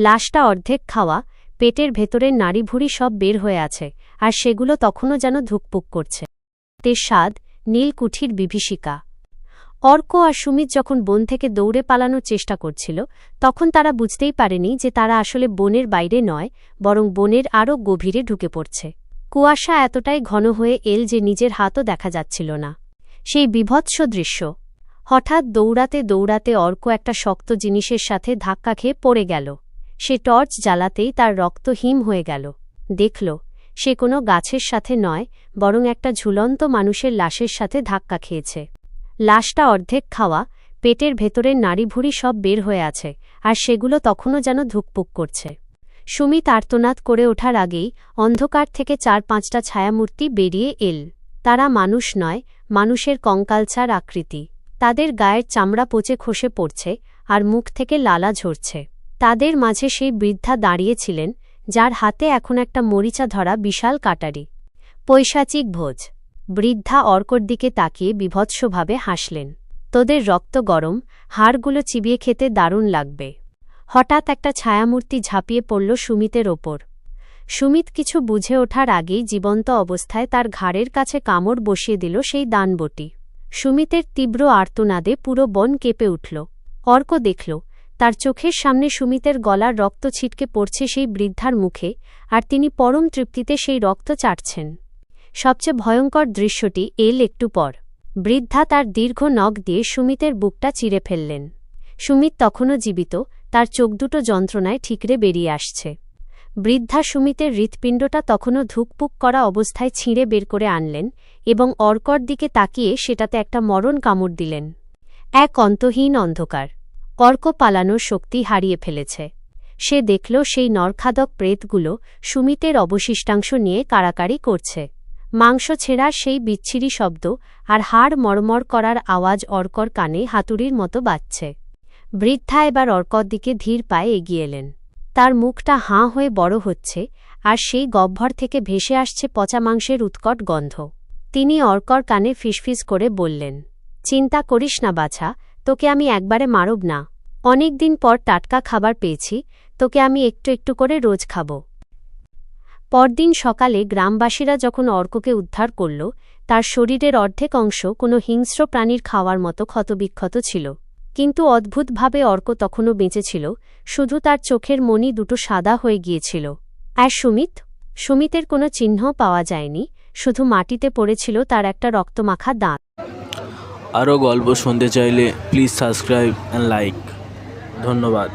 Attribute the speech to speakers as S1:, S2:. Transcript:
S1: লাশটা অর্ধেক খাওয়া, পেটের ভেতরের নাড়িভুড়ি সব বের হয়ে আছে, আর সেগুলো তখনও যেন ধুকপুক করছে। তের স্বাদ, নীলকুঠির বিভীষিকা। অর্ক আর সুমিত যখন বন থেকে দৌড়ে পালানোর চেষ্টা করছিল, তখন তারা বুঝতেই পারেনি যে তারা আসলে বনের বাইরে নয়, বরং বনের আরও গভীরে ঢুকে পড়ছে। কুয়াশা এতটাই ঘন হয়ে এল যে নিজের হাতও দেখা যাচ্ছিল না। সেই বীভৎস দৃশ্য। হঠাৎ দৌড়াতে দৌড়াতে অর্ক একটা শক্ত জিনিসের সাথে ধাক্কা খেয়ে পড়ে গেল। সে টর্চ জ্বালাতেই তার রক্ত হিম হয়ে গেল। দেখল, সে কোনো গাছের সাথে নয়, বরং একটা ঝুলন্ত মানুষের লাশের সাথে ধাক্কা খেয়েছে। লাশটা অর্ধেক খাওয়া, পেটের ভেতরের নাড়িভুড়ি সব বের হয়ে আছে, আর সেগুলো তখনও যেন ধুকপুক করছে। সুমিত আর্তনাদ করে ওঠার আগেই অন্ধকার থেকে ৪-৫টা ছায়ামূর্তি বেরিয়ে এল। তারা মানুষ নয়, মানুষের কঙ্কালছাড় আকৃতি। তাদের গায়ের চামড়া পচে খসে পড়ছে, আর মুখ থেকে লালা ঝরছে। তাদের মাঝে সেই বৃদ্ধা দাঁড়িয়েছিলেন, যার হাতে এখন একটা মরিচা ধরা বিশাল কাটারি। পৈশাচিক ভোজ। বৃদ্ধা অর্কর দিকে তাকিয়ে বীভৎসভাবে হাসলেন। তোদের রক্ত গরম, হাড়গুলো চিবিয়ে খেতে দারুণ লাগবে। হঠাৎ একটা ছায়ামূর্তি ঝাঁপিয়ে পড়ল সুমিতের ওপর। সুমিত কিছু বুঝে ওঠার আগেই জীবন্ত অবস্থায় তার ঘাড়ের কাছে কামড় বসিয়ে দিল সেই দানবটি। সুমিতের তীব্র আর্তনাদে পুরো বন কেঁপে উঠল। অর্ক দেখল, তার চোখের সামনে সুমিতের গলার রক্ত ছিটকে পড়ছে সেই বৃদ্ধার মুখে, আর তিনি পরম তৃপ্তিতে সেই রক্ত চাটছেন। সবচেয়ে ভয়ঙ্কর দৃশ্যটি এল একটু পর। বৃদ্ধা তার দীর্ঘ নখ দিয়ে সুমিতের বুকটা চিরে ফেললেন। সুমিত তখনও জীবিত, তার চোখ দুটো যন্ত্রণায় ঠিকরে বেরিয়ে আসছে। বৃদ্ধা সুমিতের হৃৎপিণ্ডটা তখনও ধুকপুক করা অবস্থায় ছিঁড়ে বের করে আনলেন এবং অর্কর দিকে তাকিয়ে সেটাতে একটা মরণ কামড় দিলেন। এক অন্তহীন অন্ধকার। অর্ক পালানোর শক্তি হারিয়ে ফেলেছে। সে দেখল সেই নরখাদক প্রেতগুলো সুমিতের অবশিষ্টাংশ নিয়ে কাড়াকাড়ি করছে। মাংস ছেঁড়ার সেই বিচ্ছিরি শব্দ আর হাড় মরমর করার আওয়াজ অর্কর কানে হাতুড়ির মতো বাজছে। বৃদ্ধা এবার অর্কর দিকে ধীর পায়ে এগিয়ে এলেন। তার মুখটা হাঁ হয়ে বড় হচ্ছে, আর সেই গহ্বর থেকে ভেসে আসছে পচা মাংসের উৎকট গন্ধ। তিনি অর্কর কানে ফিসফিস করে বললেন, চিন্তা করিস না বাছা, তোকে আমি একবারে মারব না। অনেকদিন পর টাটকা খাবার পেয়েছি, তোকে আমি একটু একটু করে রোজ খাব। পরদিন সকালে গ্রামবাসীরা যখন অর্ককে উদ্ধার করল, তার শরীরের অর্ধেক অংশ কোনো হিংস্র প্রাণীর খাওয়ার মতো ক্ষতবিক্ষত ছিল। কিন্তু অদ্ভুতভাবে অর্ক তখনও বেঁচে ছিল, শুধু তার চোখের মণি দুটো সাদা হয়ে গিয়েছিল। আর সুমিতের কোনো চিহ্ন পাওয়া যায়নি, শুধু মাটিতে পড়েছিল তার একটা রক্তমাখা দাঁত।
S2: আরও গল্প শুনতে চাইলে প্লিজ সাবস্ক্রাইব অ্যান্ড লাইক। ধন্যবাদ।